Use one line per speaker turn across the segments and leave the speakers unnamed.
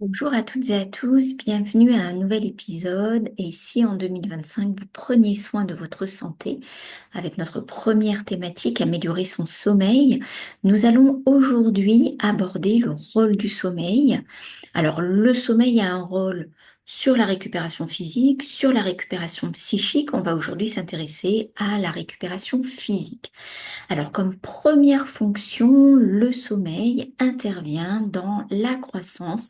Bonjour à toutes et à tous, bienvenue à un nouvel épisode. Et si en 2025 vous preniez soin de votre santé avec notre première thématique, améliorer son sommeil, nous allons aujourd'hui aborder le rôle du sommeil. Alors le sommeil a un rôle sur la récupération physique, sur la récupération psychique. On va aujourd'hui s'intéresser à la récupération physique. Alors, comme première fonction, le sommeil intervient dans la croissance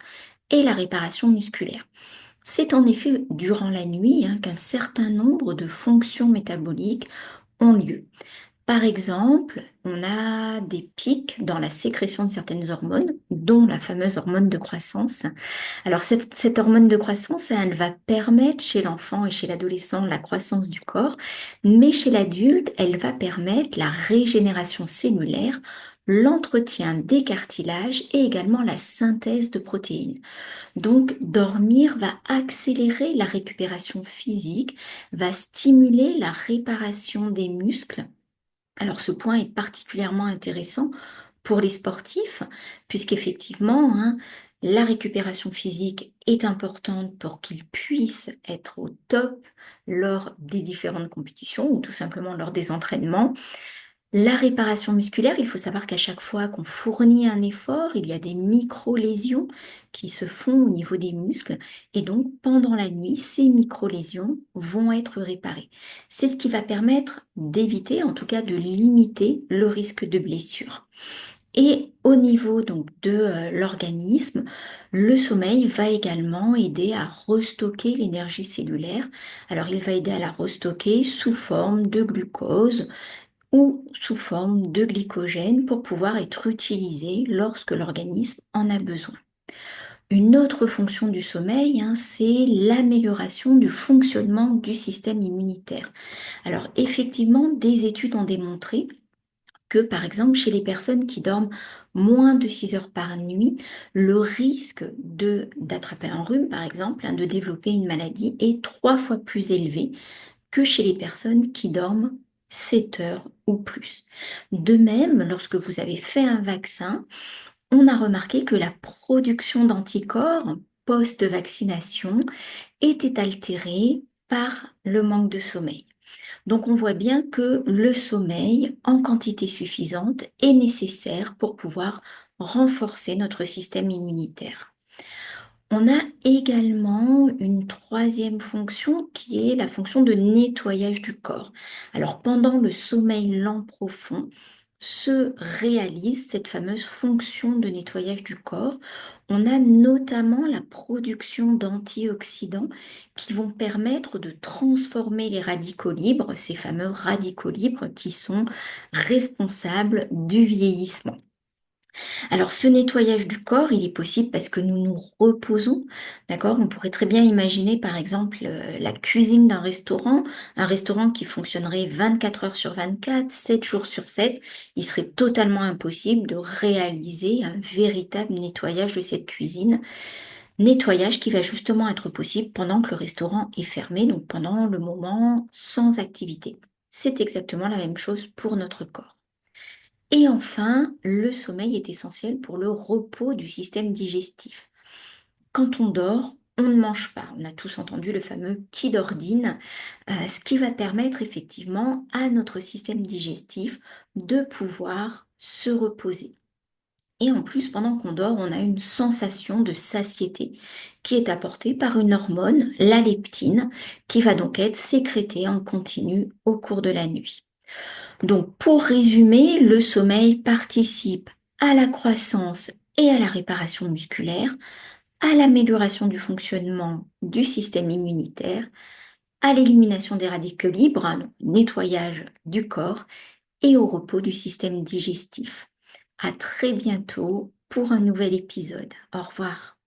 et la réparation musculaire. C'est en effet durant la nuit qu'un certain nombre de fonctions métaboliques ont lieu. Par exemple, on a des pics dans la sécrétion de certaines hormones, dont la fameuse hormone de croissance. Alors cette hormone de croissance, elle va permettre chez l'enfant et chez l'adolescent la croissance du corps, mais chez l'adulte, elle va permettre la régénération cellulaire, l'entretien des cartilages et également la synthèse de protéines. Donc dormir va accélérer la récupération physique, va stimuler la réparation des muscles. Alors ce point est particulièrement intéressant pour les sportifs, puisqu'effectivement, la récupération physique est importante pour qu'ils puissent être au top lors des différentes compétitions ou tout simplement lors des entraînements. La réparation musculaire, il faut savoir qu'à chaque fois qu'on fournit un effort, il y a des micro-lésions qui se font au niveau des muscles et donc pendant la nuit, ces micro-lésions vont être réparées. C'est ce qui va permettre d'éviter, en tout cas de limiter le risque de blessure. Et au niveau donc de l'organisme, le sommeil va également aider à restocker l'énergie cellulaire. Alors il va aider à la restocker sous forme de glucose ou sous forme de glycogène pour pouvoir être utilisé lorsque l'organisme en a besoin. Une autre fonction du sommeil, c'est l'amélioration du fonctionnement du système immunitaire. Alors effectivement, des études ont démontré que par exemple chez les personnes qui dorment moins de 6 heures par nuit, le risque d'attraper un rhume par exemple, de développer une maladie est 3 fois plus élevé que chez les personnes qui dorment 7 heures ou plus. De même, lorsque vous avez fait un vaccin, on a remarqué que la production d'anticorps post-vaccination était altérée par le manque de sommeil. Donc on voit bien que le sommeil en quantité suffisante est nécessaire pour pouvoir renforcer notre système immunitaire. On a également une troisième fonction qui est la fonction de nettoyage du corps. Alors pendant le sommeil lent profond se réalise cette fameuse fonction de nettoyage du corps. On a notamment la production d'antioxydants qui vont permettre de transformer les radicaux libres, ces fameux radicaux libres qui sont responsables du vieillissement. Alors, ce nettoyage du corps, il est possible parce que nous nous reposons, d'accord? On pourrait très bien imaginer, par exemple, la cuisine d'un restaurant, un restaurant qui fonctionnerait 24 heures sur 24, 7 jours sur 7. Il serait totalement impossible de réaliser un véritable nettoyage de cette cuisine. Nettoyage qui va justement être possible pendant que le restaurant est fermé, donc pendant le moment sans activité. C'est exactement la même chose pour notre corps. Et enfin, le sommeil est essentiel pour le repos du système digestif. Quand on dort, on ne mange pas. On a tous entendu le fameux qui dordine, ce qui va permettre effectivement à notre système digestif de pouvoir se reposer. Et en plus, pendant qu'on dort, on a une sensation de satiété qui est apportée par une hormone, la leptine, qui va donc être sécrétée en continu au cours de la nuit. Donc, pour résumer, le sommeil participe à la croissance et à la réparation musculaire, à l'amélioration du fonctionnement du système immunitaire, à l'élimination des radicaux libres, donc nettoyage du corps et au repos du système digestif. À très bientôt pour un nouvel épisode. Au revoir.